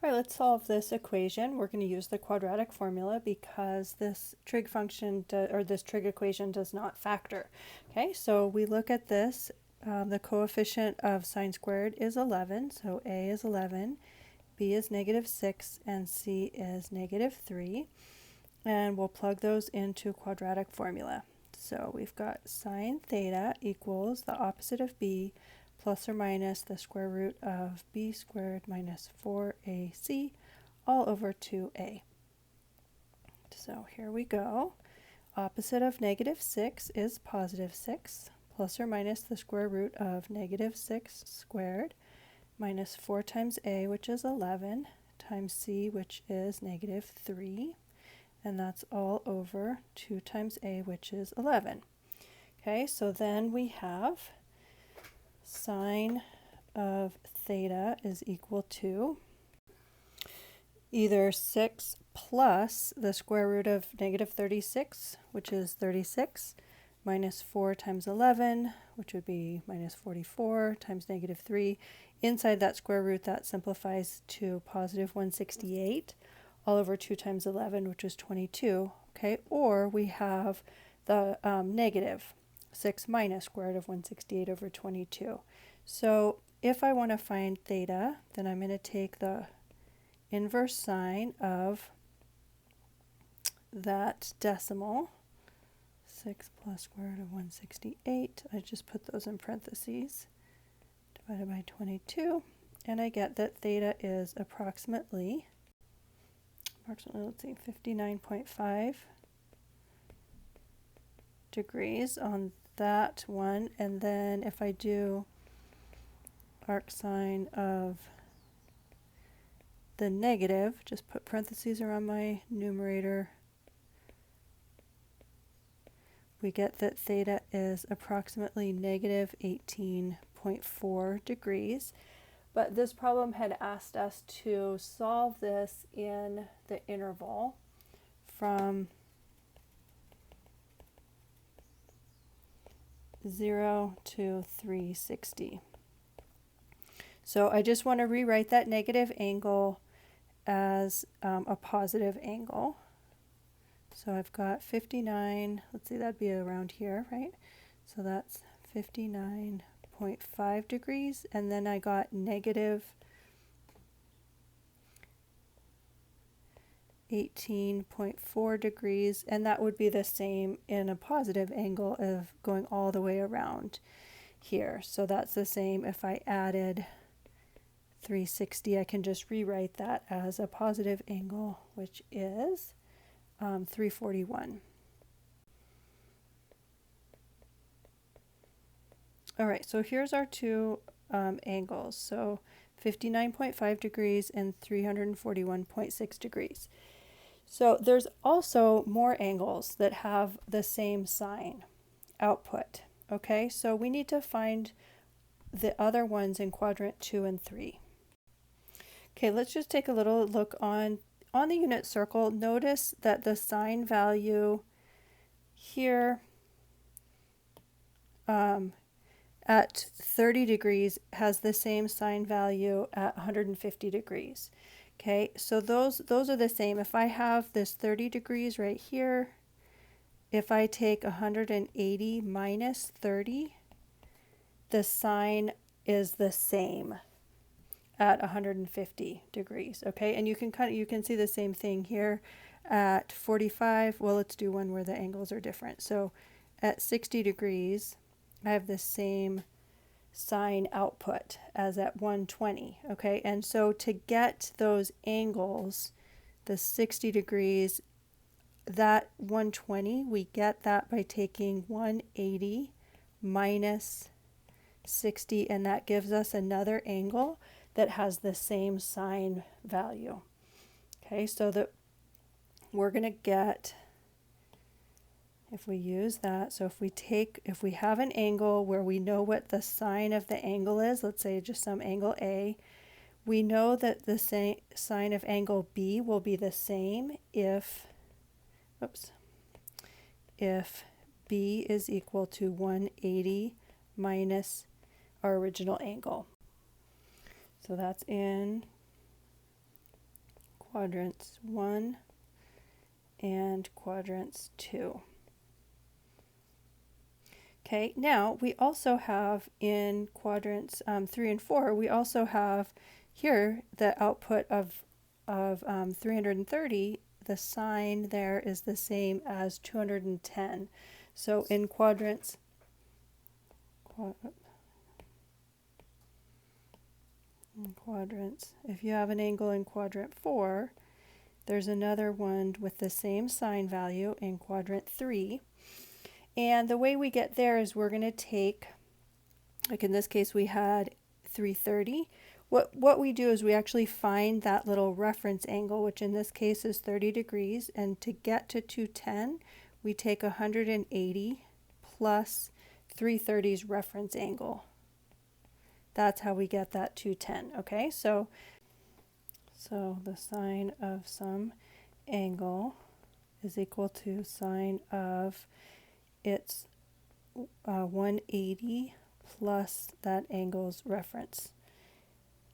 All right, let's solve this equation. We're going to use the quadratic formula because this trig function, or this trig equation does not factor. Okay, so we look at this. The coefficient of sine squared is 11, so a is 11, b is -6, and c is -3. And we'll plug those into quadratic formula. So we've got sine theta equals the opposite of b plus or minus the square root of b squared minus 4ac all over 2a. So here we go. Opposite of -6 is +6 plus or minus the square root of -6 squared minus 4 times a, which is 11, times c, which is -3. And that's all over 2 times a, which is 11. Okay, so then we have sine of theta is equal to either 6 plus the square root of -36, which is 36, minus 4 times 11, which would be minus 44, times -3. Inside that square root, that simplifies to positive 168, all over 2 times 11, which is 22. Okay, or we have the negative 6 minus square root of 168 over 22. So if I want to find theta, then I'm going to take the inverse sign of that decimal, 6 plus square root of 168. I just put those in parentheses, divided by 22, and I get that theta is approximately, let's see, 59.5 degrees on that one. And then if I do arc sine of the negative, just put parentheses around my numerator, we get that theta is approximately -18.4 degrees. But this problem had asked us to solve this in the interval from 0 to 360. So I just want to rewrite that negative angle as a positive angle. So I've got 59, let's see, that'd be around here, right? So that's 59.5 degrees, and then I got -18.4 degrees, and that would be the same in a positive angle of going all the way around here. So that's the same if I added 360, I can just rewrite that as a positive angle, which is 341. All right, so here's our two angles. So 59.5 degrees and 341.6 degrees. So there's also more angles that have the same sign output. Okay, so we need to find the other ones in quadrant 2 and 3. Okay, let's just take a little look on the unit circle. Notice that the sine value here at 30 degrees has the same sine value at 150 degrees. Okay, so those are the same. If I have this 30 degrees right here, if I take 180 minus 30, the sine is the same at 150 degrees. Okay, and you can see the same thing here at 45. Well, let's do one where the angles are different. So at 60 degrees, I have the same sine output as at 120. Okay, and so to get those angles, the 60 degrees, that 120, we get that by taking 180 minus 60, and that gives us another angle that has the same sine value. Okay, so that we're going to get, if we use that, so if we have an angle where we know what the sine of the angle is, let's say just some angle A, we know that the sine of angle B will be the same if B is equal to 180 minus our original angle. So that's in quadrants 1 and quadrants 2. Okay, now we also have in quadrants 3 and 4, we also have here the output of 330. The sign there is the same as 210. So in quadrants, if you have an angle in quadrant 4, there's another one with the same sign value in quadrant 3. And the way we get there is we're going to take, like in this case we had 330. What we do is we actually find that little reference angle, which in this case is 30 degrees, and to get to 210, we take 180 plus 330's reference angle. That's how we get that 210, okay? So the sine of some angle is equal to sine of its 180 plus that angle's reference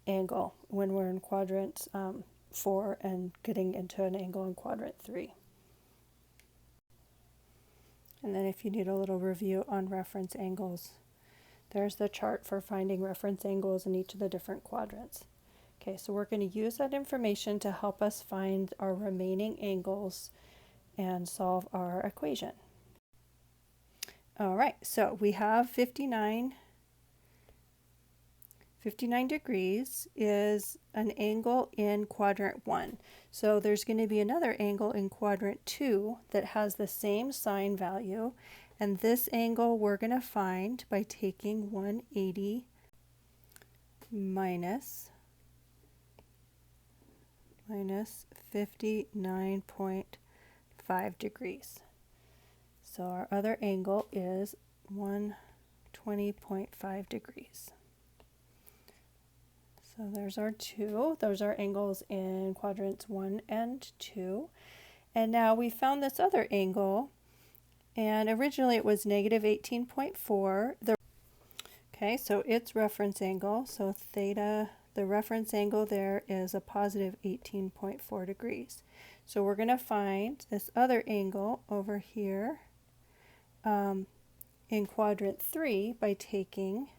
angle when we're in quadrant 4 and getting into an angle in quadrant 3. And then if you need a little review on reference angles, there's the chart for finding reference angles in each of the different quadrants. Okay, so we're going to use that information to help us find our remaining angles and solve our equation. All right, so we have 59 degrees is an angle in quadrant 1. So there's going to be another angle in quadrant 2 that has the same sine value, and this angle we're going to find by taking 180 minus 59.5 degrees. So our other angle is 120.5 degrees. So there's our two. Those are angles in quadrants 1 and 2. And now we found this other angle, and originally it was negative 18.4. Okay, so its reference angle, so theta, the reference angle there is a positive 18.4 degrees. So we're going to find this other angle over here in quadrant 3 by taking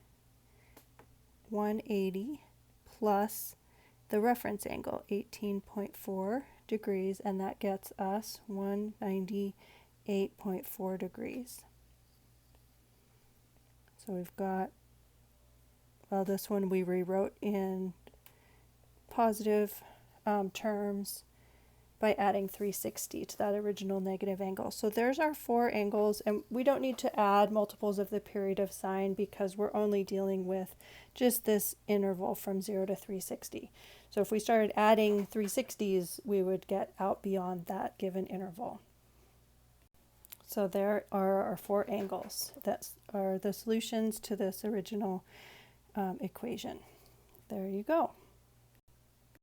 180 plus the reference angle, 18.4 degrees, and that gets us 198.4 degrees. So we've got, well, this one we rewrote in positive terms by adding 360 to that original negative angle. So there's our 4 angles, and we don't need to add multiples of the period of sine because we're only dealing with just this interval from 0 to 360. So if we started adding 360s, we would get out beyond that given interval. So there are our 4 angles. That are the solutions to this original equation. There you go.